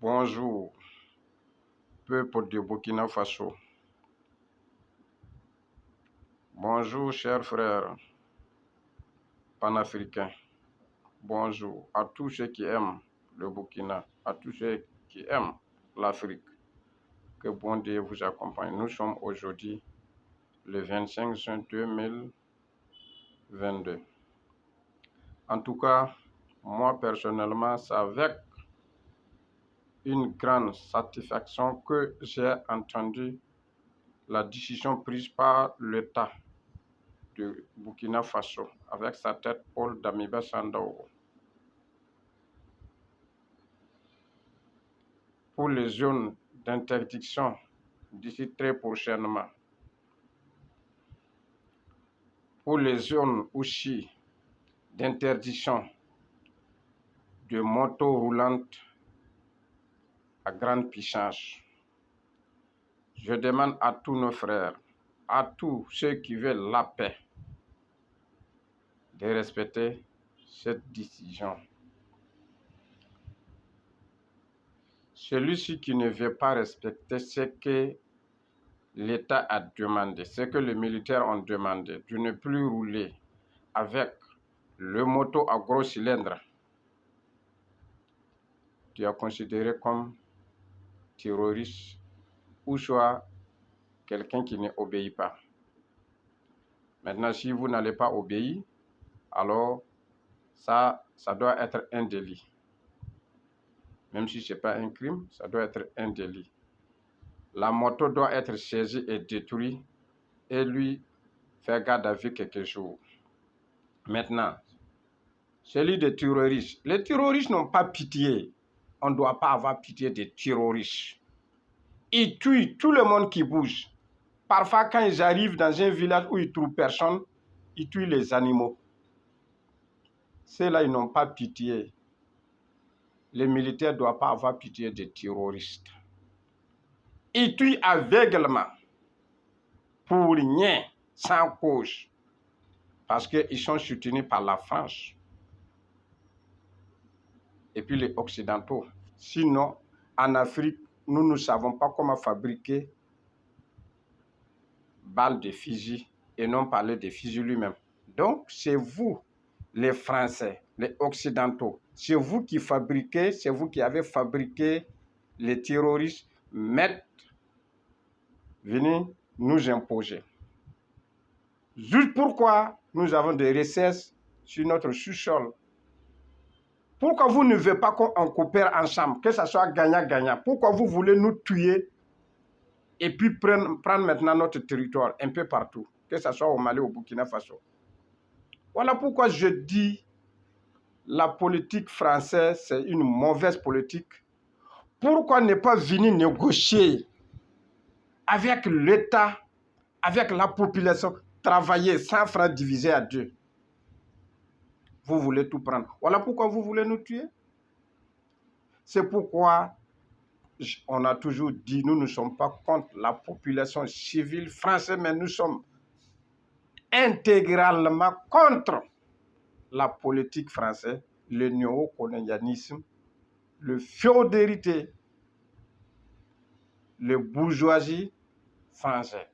Bonjour, peuple de Burkina Faso. Bonjour, chers frères panafricains. Bonjour à tous ceux qui aiment le Burkina, à tous ceux qui aiment l'Afrique. Que bon Dieu vous accompagne. Nous sommes aujourd'hui le 25 juin 2022. En tout cas, moi personnellement, c'est avec une grande satisfaction que j'ai entendu la décision prise par l'État de Burkina Faso avec sa tête Paul Damiba Sandaogo pour les zones d'interdiction d'ici très prochainement, pour les zones aussi d'interdiction de motos roulantes à grande puissance. Je demande à tous nos frères, à tous ceux qui veulent la paix, de respecter cette décision. Celui-ci qui ne veut pas respecter ce que l'État a demandé, ce que les militaires ont demandé, de ne plus rouler avec le moto à gros cylindres, tu es considéré comme terroriste ou soit quelqu'un qui n'obéit pas. Maintenant, si vous n'allez pas obéir, alors ça doit être un délit. Même si ce n'est pas un crime, ça doit être un délit. La moto doit être saisie et détruite et lui faire garde à vue quelques jours. Maintenant, celui des terroristes. Les terroristes n'ont pas pitié. On ne doit pas avoir pitié des terroristes. Ils tuent tout le monde qui bouge. Parfois, quand ils arrivent dans un village où ils ne trouvent personne, ils tuent les animaux. Ceux-là, ils n'ont pas pitié. Les militaires ne doivent pas avoir pitié des terroristes. Ils tuent aveuglement, pour rien, sans cause, parce qu'ils sont soutenus par la France et puis les Occidentaux. Sinon, en Afrique, nous ne savons pas comment fabriquer balles de fusil et non parler de fusil lui-même. Donc, c'est vous, les Français, les Occidentaux, c'est vous qui fabriquez, c'est vous qui avez fabriqué les terroristes, venez nous imposer. Juste pourquoi nous avons des recesses sur notre sous-sol. Pourquoi vous ne voulez pas qu'on coopère ensemble, que ce soit gagnant-gagnant? Pourquoi vous voulez nous tuer et puis prendre maintenant notre territoire un peu partout, que ce soit au Mali ou au Burkina Faso? Voilà pourquoi je dis la politique française, c'est une mauvaise politique. Pourquoi ne pas venir négocier avec l'État, avec la population, travailler sans francs divisé à deux? Vous voulez tout prendre. Voilà pourquoi vous voulez nous tuer. C'est pourquoi on a toujours dit, nous ne sommes pas contre la population civile française, mais nous sommes intégralement contre la politique française, le néocolonialisme, le féodalité, le bourgeoisie français.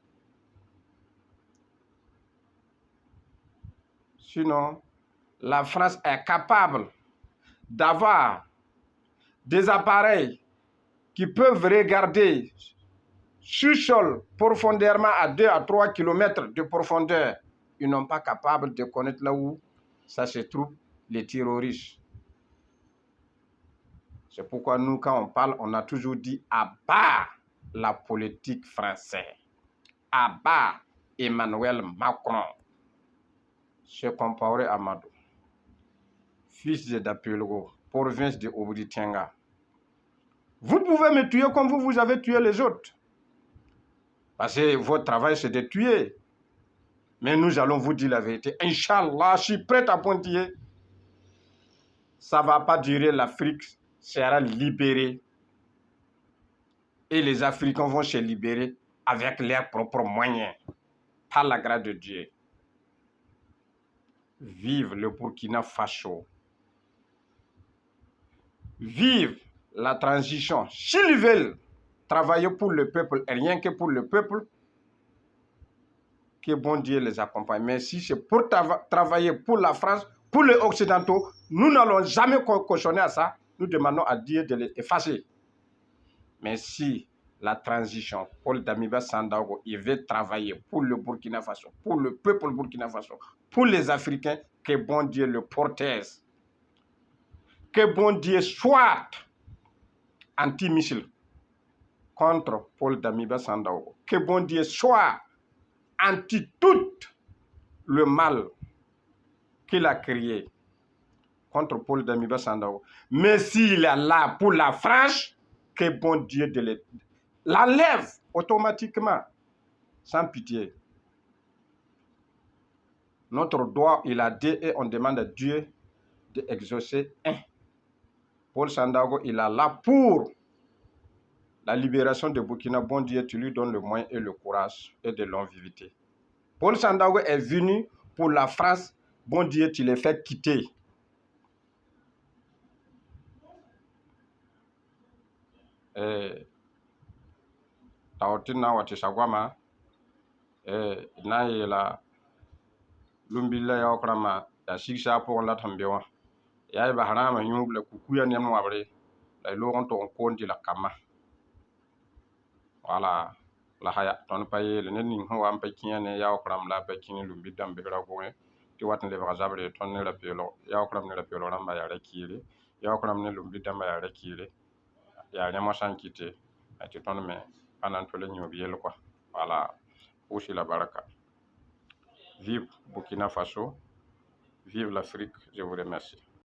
Sinon, la France est capable d'avoir des appareils qui peuvent regarder sous-sol profondément à 2 à 3 km de profondeur. Ils n'ont pas capable de connaître là où ça se trouve, les terroristes. C'est pourquoi nous, quand on parle, on a toujours dit à bas la politique française, à bas Emmanuel Macron. Je Compaoré Amadou, fils de Dapilgo, province de Obri-Tienga. Vous pouvez me tuer comme vous avez tué les autres. Parce que votre travail, c'est de tuer. Mais nous allons vous dire la vérité. Inch'Allah, je suis prêt à pointiller. Ça ne va pas durer, l'Afrique sera libérée. Et les Africains vont se libérer avec leurs propres moyens. Par la grâce de Dieu. Vive le Burkina Faso. Vive la transition, s'ils veulent travailler pour le peuple et rien que pour le peuple, que bon Dieu les accompagne. Mais si c'est pour travailler pour la France, pour les Occidentaux, nous n'allons jamais cautionner à ça. Nous demandons à Dieu de les effacer. Mais si la transition, Paul Damiba Sandaogo, il veut travailler pour le Burkina Faso, pour le peuple Burkina Faso, pour les Africains, que bon Dieu le protège. Que bon Dieu soit anti-missile contre Paul Damiba Sandaogo. Que bon Dieu soit anti-tout le mal qu'il a créé contre Paul Damiba Sandaogo. Mais s'il est là pour la France, que bon Dieu l'enlève automatiquement, sans pitié. Notre droit, il a dit et on demande à Dieu d'exaucer un. Paul Sandaogo, il est là pour la libération de Burkina. Bon Dieu, tu lui donnes le moyen et le courage et de longévité. Paul Sandaogo est venu pour la France. Bon Dieu, tu les fais quitter. Taotina watisagwama na yela lumbilla ya okrama ya shiksha pour la tambewa ya ba harama nyuble kukuya nem wabre la logon to kondi la kama wala la haya ton paye le nin ho am pakiya ne ya okram la pakini lumbi dambe rago ti watne le vajabre ton ne la pelo ya okram ne la pelo ramba ya rekire ya okram ne lumbi damba ya rekire ya ne mo sankite ati ton me anan to le nyobi quoi voilà aussi la baraka. Vive Burkina Faso, vive l'Afrique, je vous remercie.